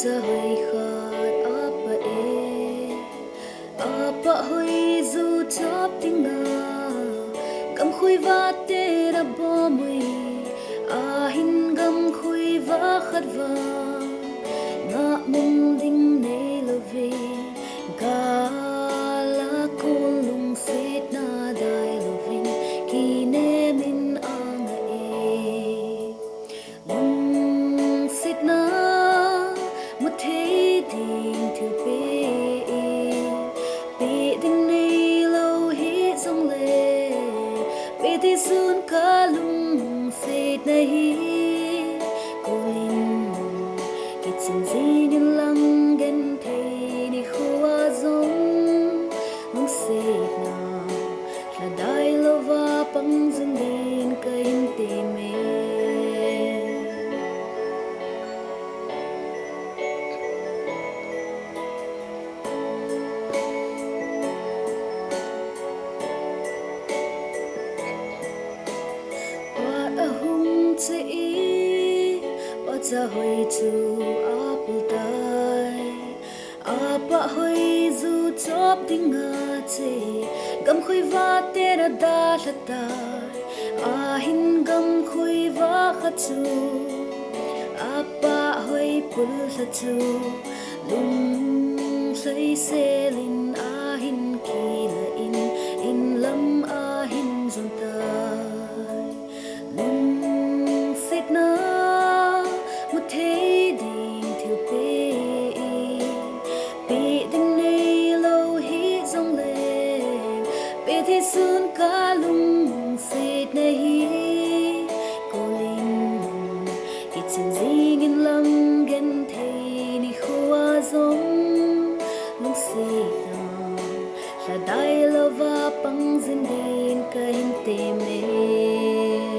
cha hơi khát apa e apa hơi dù chóp tiếng ngà gam khui va te ra bo mui a hin gam khui va khát va ngã mong ding nei lo ve ga la ko lung set na dai lo vin ki ne min ang e lung set na một thế tình thiếu bê đêm nay lâu hết dòng lệ bê thế xuân cả lung phết này cô linh kết chân gì nên lăng ghen thầy đi khoa giống lung xếp nào là đai lâu và bằng dừng đến cây tê mê cha hơi chu apple tai apa hơi du chop ding nga che gam khui va te ra da la ta a hin gam khui va kha chu apa hơi pul la chu lung sei se lin a hin ki la in lam a hin zon ta lung sit na thế đình thiếu bê đêm nay lâu hết dòng lệ bê thế xuân cả lung xịt này cô linh ít chân gì nghìn lăng ghen thầy đi khoa giống lung xịt nào là đai lâu và bằng dinh đến cây tê mê